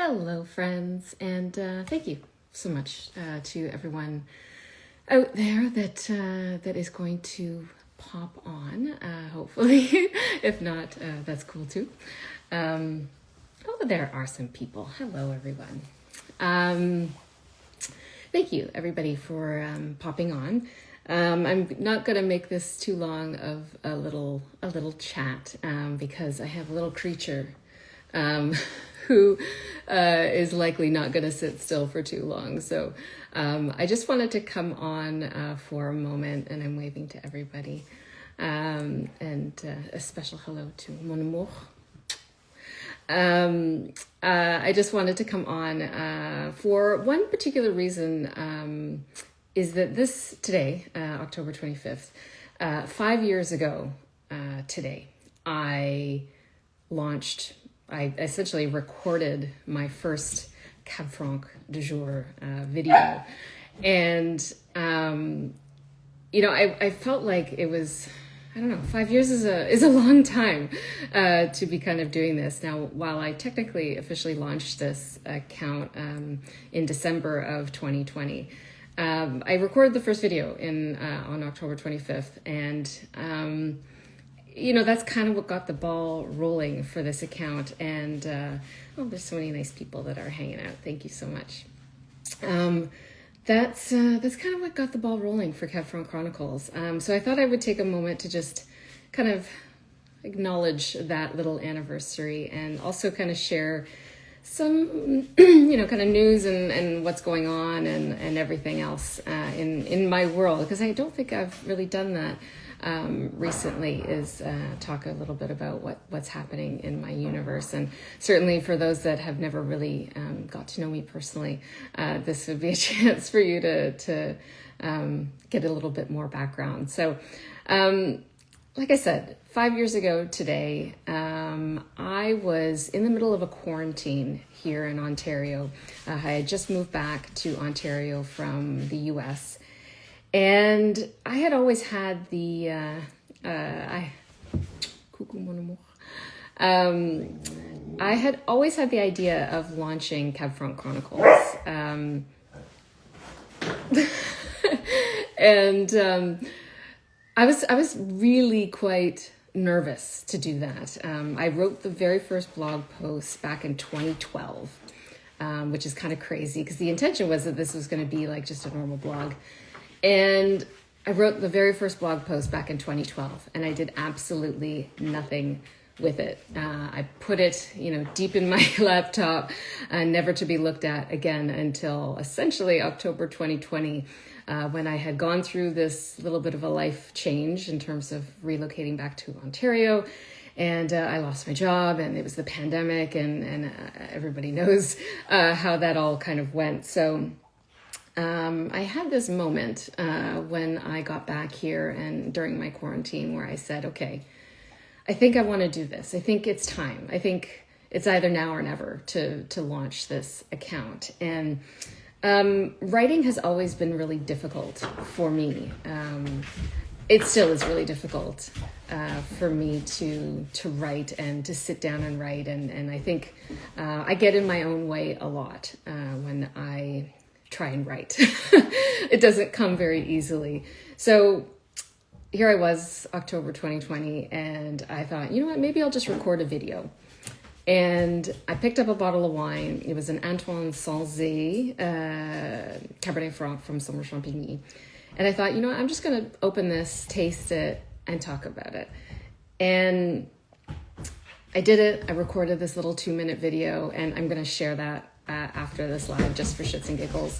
Hello, friends, and thank you so much to everyone out there that is going to pop on, hopefully. If not, that's cool too. There are some people. Hello, everyone. Thank you, everybody, for popping on. I'm not going to make this too long of a little chat because I have a little creature who is likely not going to sit still for too long. So I just wanted to come on for a moment, and I'm waving to everybody. And a special hello to mon amour. I just wanted to come on for one particular reason, is that today, October 25th, 5 years ago today, I essentially recorded my first Cab Franc du Jour video. And, I felt like it was, 5 years is a long time to be kind of doing this. Now, while I technically officially launched this account in December of 2020, I recorded the first video on October 25th, and that's kind of what got the ball rolling for this account. And there's so many nice people that are hanging out. Thank you so much. That's kind of what got the ball rolling for Cab Franc Chronicles. So I thought I would take a moment to just kind of acknowledge that little anniversary, and also kind of share some, kind of news and what's going on and everything else in my world, because I don't think I've really done that recently, is talk a little bit about what's happening in my universe. And certainly for those that have never really got to know me personally, this would be a chance for you to get a little bit more background. So like I said, 5 years ago today, I was in the middle of a quarantine here in Ontario. I had just moved back to Ontario from the US, and I had always had I had always had the idea of launching Cab Franc Chronicles. And I was really quite nervous to do that. I wrote the very first blog post back in 2012, which is kind of crazy because the intention was that this was going to be like just a normal blog. And I wrote the very first blog post back in 2012, and I did absolutely nothing with it. I put it, deep in my laptop, never to be looked at again until essentially October 2020, when I had gone through this little bit of a life change in terms of relocating back to Ontario. And I lost my job, and it was the pandemic, and everybody knows how that all kind of went. So I had this moment when I got back here and during my quarantine where I said, okay, I think I want to do this. I think it's time. I think it's either now or never to launch this account. And writing has always been really difficult for me. It still is really difficult for me to write and to sit down and write. And I think I get in my own way a lot when I try and write. It doesn't come very easily. So here I was, October 2020, and I thought, you know what, maybe I'll just record a video. And I picked up a bottle of wine. It was an Antoine Sanzé Cabernet Franc from Summer Champigny. And I thought, I'm just going to open this, taste it, and talk about it. And I did it. I recorded this little 2-minute video, and I'm going to share that after this live just for shits and giggles.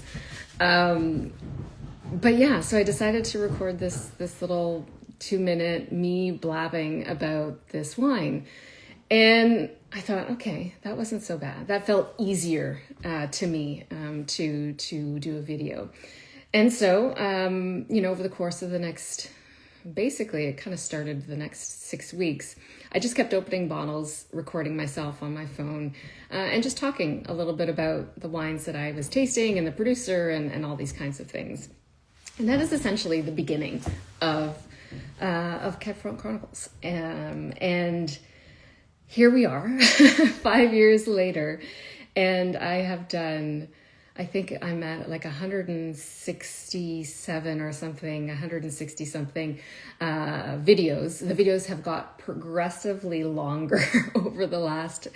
But yeah, so I decided to record this little 2-minute me blabbing about this wine. And I thought, okay, that wasn't so bad. That felt easier to me to do a video. And so, over the course of the next, basically it kind of started the next 6 weeks, I just kept opening bottles, recording myself on my phone, and just talking a little bit about the wines that I was tasting and the producer and all these kinds of things. And that is essentially the beginning of Cab Franc Chronicles. And here we are 5 years later, And I have done, I think I'm at like 167 or something, 160 something videos. The videos have got progressively longer over the last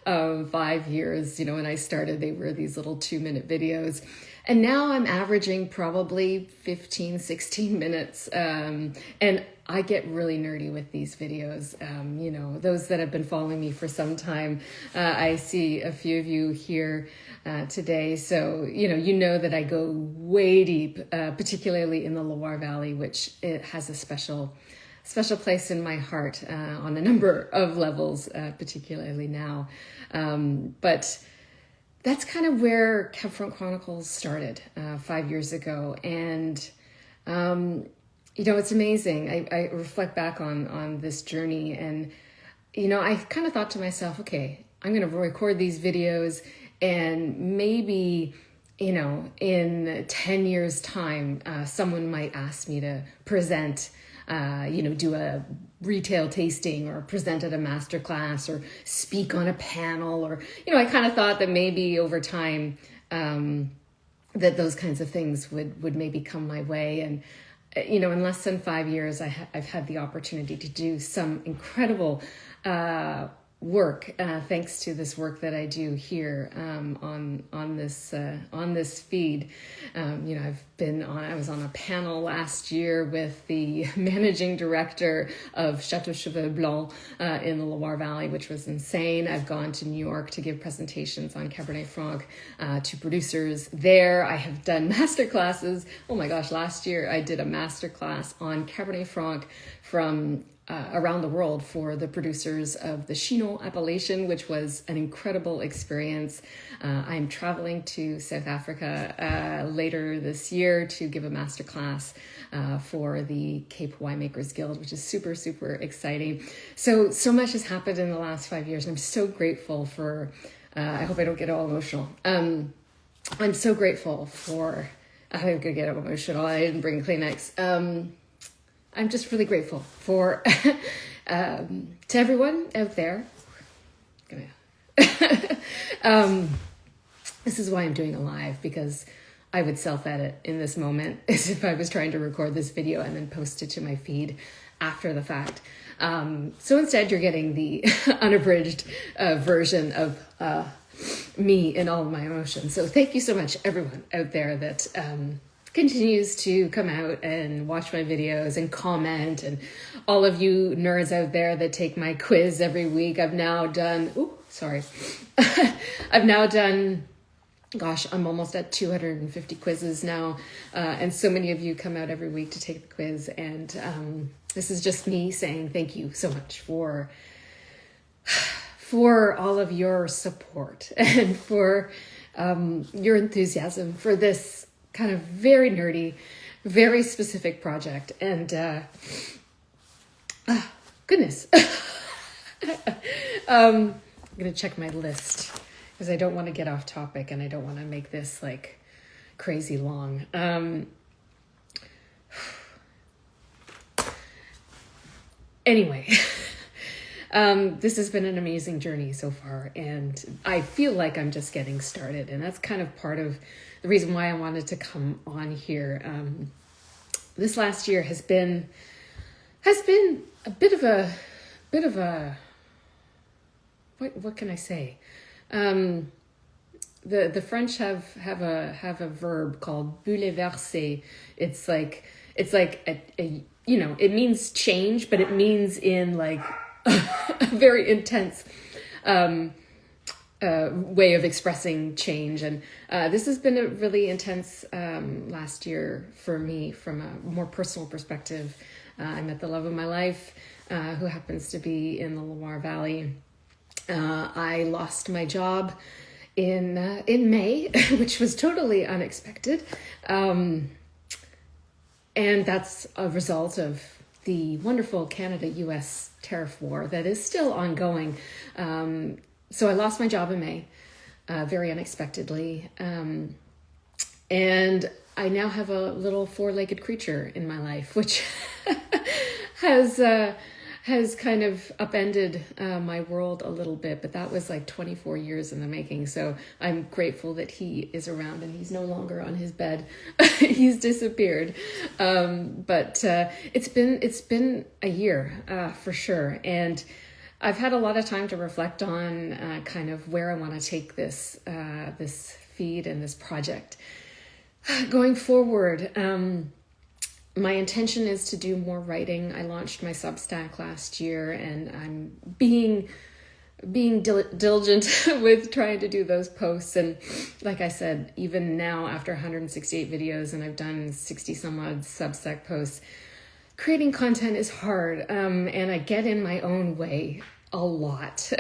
5 years. You know, when I started, they were these little 2-minute videos. And now I'm averaging probably 15, 16 minutes. And I get really nerdy with these videos. You know, those that have been following me for some time, I see a few of you here today. So, you know that I go way deep, particularly in the Loire Valley, which it has a special place in my heart on a number of levels, particularly now. But that's kind of where Cab Franc Chronicles started 5 years ago. And, it's amazing. I reflect back on this journey and, I kind of thought to myself, okay, I'm going to record these videos and maybe, in 10 years time, someone might ask me to present do a retail tasting or present at a masterclass or speak on a panel or, I kind of thought that maybe over time that those kinds of things would maybe come my way. And, in less than 5 years, I've had the opportunity to do some incredible work thanks to this work that I do here on this feed. I was on a panel last year with the managing director of Chateau Cheval Blanc in the Loire Valley, which was insane. I've gone to New York to give presentations on Cabernet Franc to producers there. I have done master classes. Oh my gosh, last year I did a master class on Cabernet Franc from around the world for the producers of the Chinon appellation, which was an incredible experience. I'm traveling to South Africa later this year to give a masterclass for the Cape Winemakers Guild, which is super, super exciting. So much has happened in the last 5 years, and I'm so grateful for, I hope I don't get all emotional. I'm so grateful for, I'm going to get emotional. I didn't bring Kleenex. I'm just really grateful for to everyone out there. This is why I'm doing a live, because I would self-edit in this moment as if I was trying to record this video and then post it to my feed after the fact. So instead, you're getting the unabridged version of me and all of my emotions. So thank you so much, everyone out there that continues to come out and watch my videos and comment, and all of you nerds out there that take my quiz every week. I've now done, gosh, I'm almost at 250 quizzes now. And so many of you come out every week to take the quiz. And this is just me saying thank you so much for all of your support and for your enthusiasm for this kind of very nerdy, very specific project. And goodness. I'm going to check my list because I don't want to get off topic and I don't want to make this like crazy long. Anyway, this has been an amazing journey so far, and I feel like I'm just getting started, and that's kind of part of the reason why I wanted to come on here. This last year has been a bit of a what can I say? The French have a verb called bouleverser. It's like a it means change, but it means in like a very intense way of expressing change. And this has been a really intense last year for me from a more personal perspective. I met the love of my life, who happens to be in the Loire Valley. I lost my job in May, which was totally unexpected. And that's a result of the wonderful Canada-US tariff war that is still ongoing. So I lost my job in May, very unexpectedly. And I now have a little four-legged creature in my life, which has has kind of upended my world a little bit, but that was like 24 years in the making. So I'm grateful that he is around and he's no longer on his bed. He's disappeared. But it's been a year for sure. And I've had a lot of time to reflect on kind of where I want to take this feed and this project. Going forward, my intention is to do more writing. I launched my Substack last year, and I'm being diligent with trying to do those posts. And like I said, even now after 168 videos, and I've done 60 some odd Substack posts, creating content is hard, and I get in my own way a lot.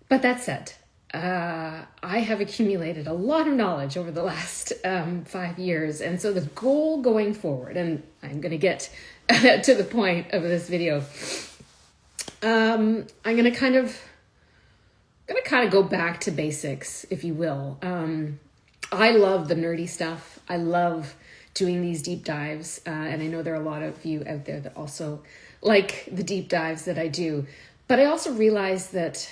But that said, I have accumulated a lot of knowledge over the last 5 years. And so the goal going forward, and I'm going to get to the point of this video, I'm going to kind of go back to basics, if you will. I love the nerdy stuff. I love doing these deep dives. And I know there are a lot of you out there that also like the deep dives that I do. But I also realize that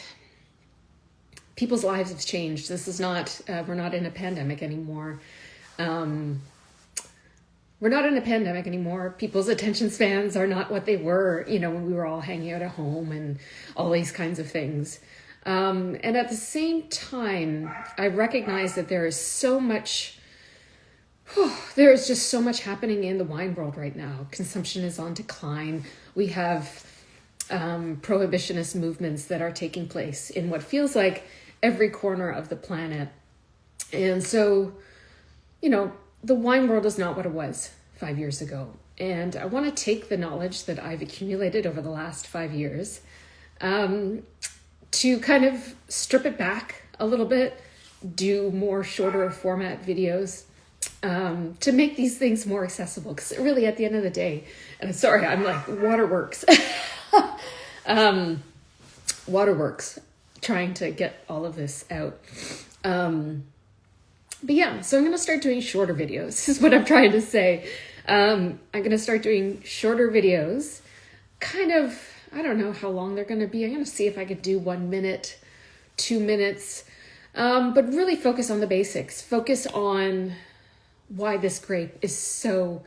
people's lives have changed. This is not, we're not in a pandemic anymore. We're not in a pandemic anymore. People's attention spans are not what they were, when we were all hanging out at home and all these kinds of things. And at the same time, I recognize that there is so much, there is just so much happening in the wine world right now. Consumption is on decline. We have prohibitionist movements that are taking place in what feels like every corner of the planet. And so, the wine world is not what it was 5 years ago. And I want to take the knowledge that I've accumulated over the last 5 years to kind of strip it back a little bit, do more shorter format videos to make these things more accessible. Because really, at the end of the day, and I'm sorry, I'm like waterworks. Waterworks, trying to get all of this out. But yeah, so I'm going to start doing shorter videos. This is what I'm trying to say. I'm going to start doing shorter videos. Kind of, I don't know how long they're going to be. I'm going to see if I could do 1 minute, 2 minutes. But really focus on the basics. Focus on why this grape is so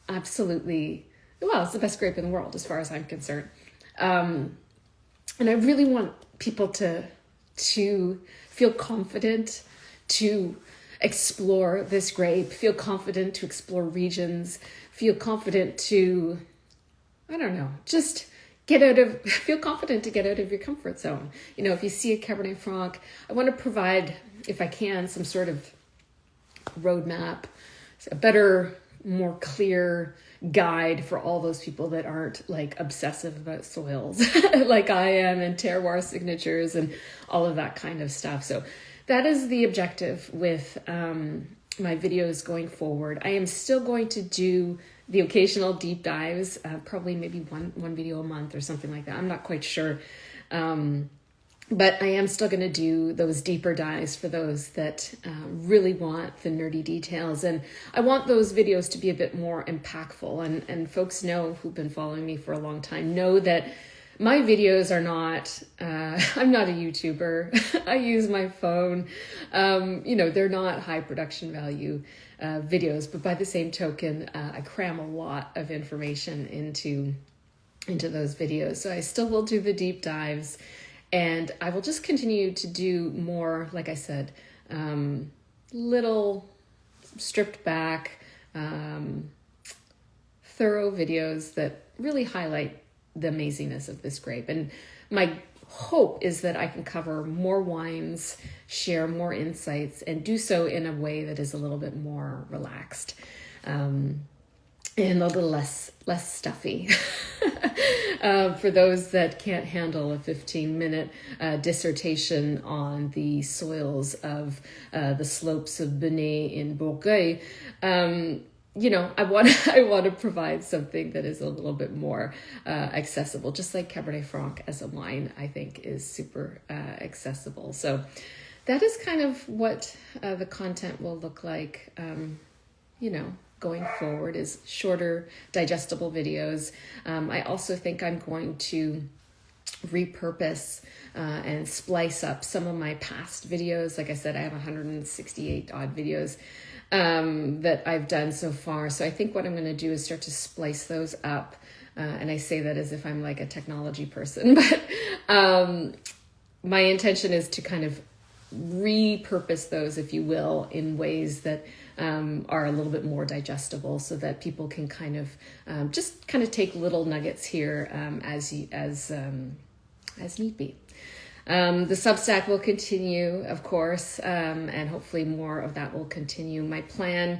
absolutely, well, it's the best grape in the world as far as I'm concerned. And I really want people to feel confident to explore this grape, feel confident to explore regions, feel confident to, I don't know, just feel confident to get out of your comfort zone. If you see a Cabernet Franc, I want to provide, if I can, some sort of roadmap, a better, more clear guide for all those people that aren't like obsessive about soils like I am, and terroir signatures and all of that kind of stuff. So that is the objective with my videos going forward. I am still going to do the occasional deep dives, probably maybe one video a month or something like that. I'm not quite sure. But I am still going to do those deeper dives for those that really want the nerdy details. And I want those videos to be a bit more impactful. And folks who've been following me for a long time know that my videos are not, I'm not a YouTuber. I use my phone. They're not high production value videos. But by the same token, I cram a lot of information into those videos. So I still will do the deep dives. And I will just continue to do more, like I said, little stripped back, thorough videos that really highlight the amazingness of this grape. And my hope is that I can cover more wines, share more insights, and do so in a way that is a little bit more relaxed. And a little less stuffy for those that can't handle a 15-minute dissertation on the soils of the slopes of Benet in Bourgogne. I want to provide something that is a little bit more accessible, just like Cabernet Franc as a wine, I think is super accessible. So that is kind of what the content will look like. going forward is shorter, digestible videos. I also think I'm going to repurpose and splice up some of my past videos. Like I said, I have 168 odd videos that I've done so far. So I think what I'm going to do is start to splice those up. And I say that as if I'm like a technology person, but my intention is to kind of repurpose those, if you will, in ways that are a little bit more digestible, so that people can kind of just kind of take little nuggets here as need be. The Substack will continue, of course, and hopefully more of that will continue. My plan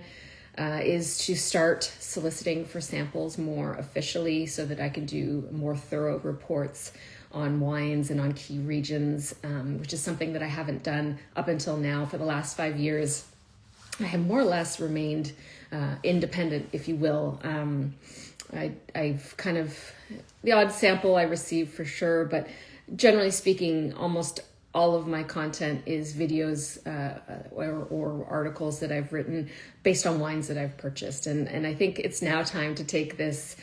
is to start soliciting for samples more officially, so that I can do more thorough reports on wines and on key regions, which is something that I haven't done up until now. For the last 5 years, I have more or less remained independent, if you will. I've kind of, the odd sample I receive for sure, but generally speaking, almost all of my content is videos or articles that I've written based on wines that I've purchased. And I think it's now time to take this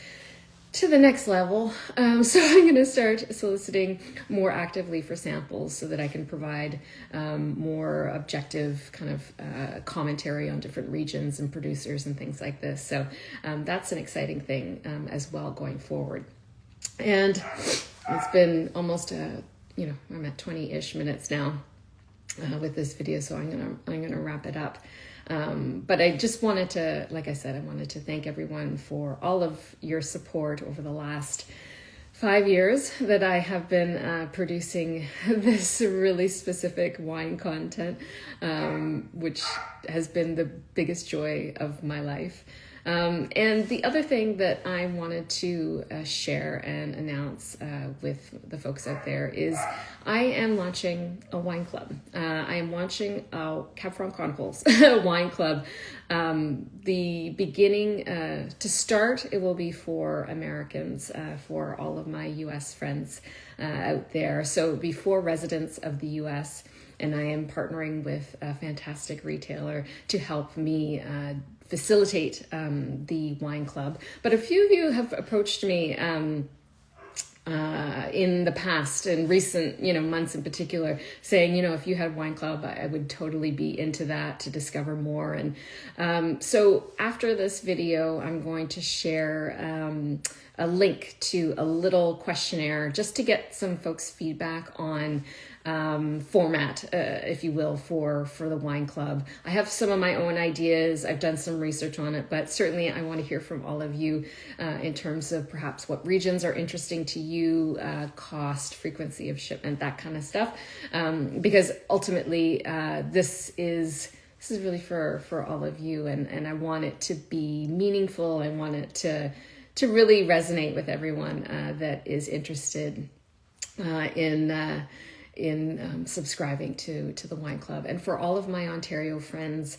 to the next level. So I'm going to start soliciting more actively for samples, so that I can provide more objective kind of commentary on different regions and producers and things like this. So that's an exciting thing as well going forward. And it's been almost I'm at 20-ish minutes now with this video, so I'm gonna wrap it up. But I just wanted to, like I said, I wanted to thank everyone for all of your support over the last 5 years that I have been producing this really specific wine content, which has been the biggest joy of my life. And the other thing that I wanted to share and announce with the folks out there is I am launching a wine club. I am launching a Cab Franc Chronicles wine club. The beginning, to start, it will be for Americans, for all of my U.S. friends out there. So it'll be for residents of the U.S., and I am partnering with a fantastic retailer to help me facilitate the wine club. But a few of you have approached me in the past, in recent months in particular, saying, if you had wine club, I would totally be into that, to discover more. And so after this video, I'm going to share a link to a little questionnaire just to get some folks' feedback on format, if you will, for the wine club. I have some of my own ideas. I've done some research on it, but certainly I want to hear from all of you in terms of perhaps what regions are interesting to you, cost, frequency of shipment, that kind of stuff. Because ultimately, this is really for all of you, and I want it to be meaningful. I want it to really resonate with everyone that is interested in subscribing to the wine club. And for all of my Ontario friends,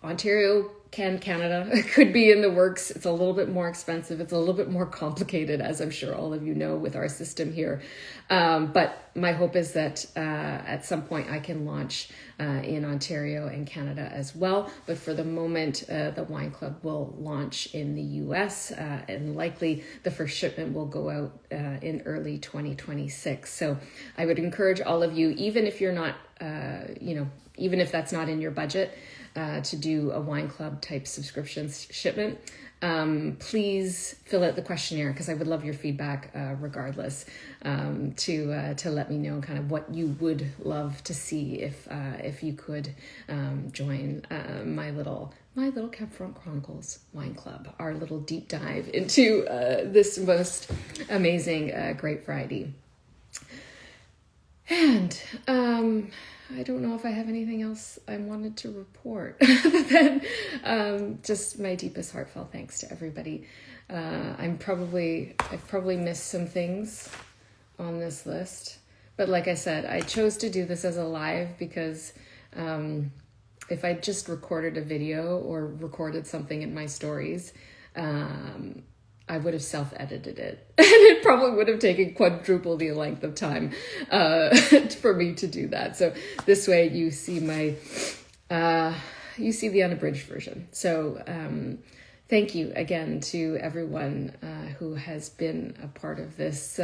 Ontario, Canada could be in the works. It's a little bit more expensive. It's a little bit more complicated, as I'm sure all of you know, with our system here. But my hope is that at some point I can launch in Ontario and Canada as well. But for the moment, the wine club will launch in the US, and likely the first shipment will go out in early 2026. So I would encourage all of you, even if you're not, even if that's not in your budget, to do a wine club type subscription shipment, please fill out the questionnaire, because I would love your feedback regardless, to let me know kind of what you would love to see if you could join my little Cab Franc Chronicles wine club, our little deep dive into this most amazing grape variety. And I don't know if I have anything else I wanted to report other than just my deepest heartfelt thanks to everybody. I've probably missed some things on this list, but like I said, I chose to do this as a live because if I just recorded a video or recorded something in my stories, I would have self-edited it, and it probably would have taken quadruple the length of time for me to do that. So this way you see my you see the unabridged version. So thank you again to everyone who has been a part of this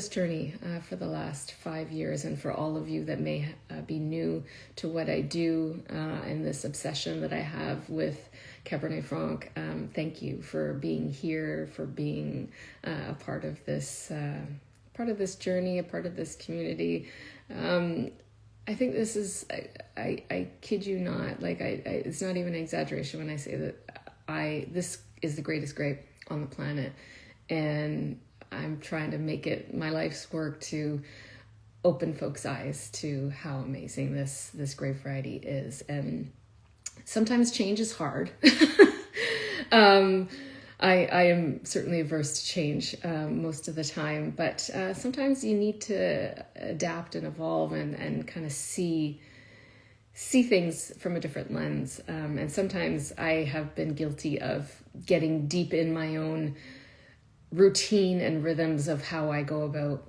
journey for the last 5 years, and for all of you that may be new to what I do and this obsession that I have with Cabernet Franc. Thank you for being here, for being a part of this journey, a part of this community. I think this is, I kid you not, like it's not even an exaggeration when I say that this is the greatest grape on the planet, and I'm trying to make it my life's work to open folks' eyes to how amazing this grape variety is. And sometimes change is hard. I am certainly averse to change most of the time, but sometimes you need to adapt and evolve and kind of see things from a different lens. And sometimes I have been guilty of getting deep in my own routine and rhythms of how I go about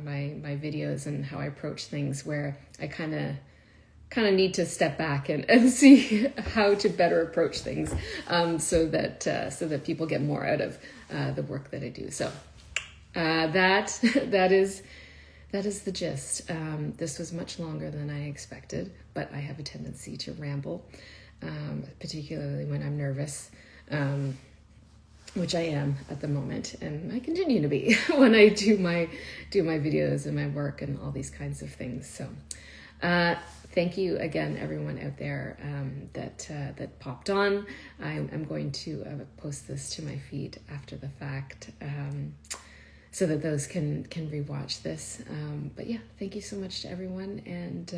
my videos and how I approach things, where I kind of need to step back and see how to better approach things, so that people get more out of the work that I do. So that is the gist. This was much longer than I expected, but I have a tendency to ramble, particularly when I'm nervous. Which I am at the moment, and I continue to be when I do my videos and my work and all these kinds of things. So thank you again, everyone out there that popped on. I'm going to post this to my feed after the fact, so that those can rewatch this. But yeah, thank you so much to everyone, and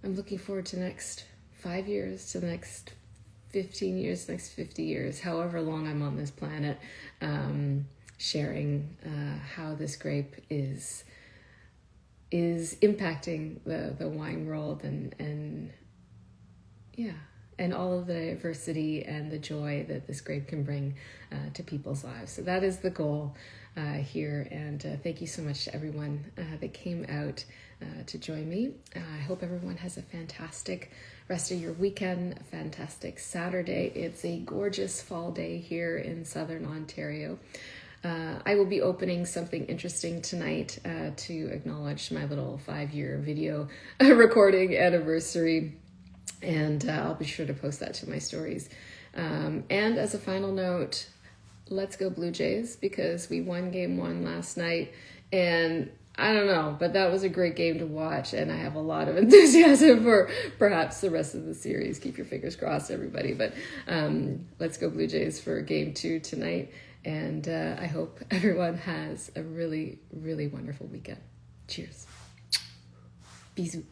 I'm looking forward to the next 5 years, to the next 15 years, next 50 years, however long I'm on this planet, sharing how this grape is impacting the wine world, and all of the diversity and the joy that this grape can bring to people's lives. So that is the goal here, and thank you so much to everyone that came out to join me. I hope everyone has a fantastic rest of your weekend, a fantastic Saturday. It's a gorgeous fall day here in Southern Ontario. I will be opening something interesting tonight to acknowledge my little 5-year video recording anniversary, and I'll be sure to post that to my stories. And as a final note, let's go Blue Jays, because we won game 1 last night, and I don't know, but that was a great game to watch, and I have a lot of enthusiasm for perhaps the rest of the series. Keep your fingers crossed, everybody. But let's go Blue Jays for game 2 tonight, and I hope everyone has a really, really wonderful weekend. Cheers. Bisous.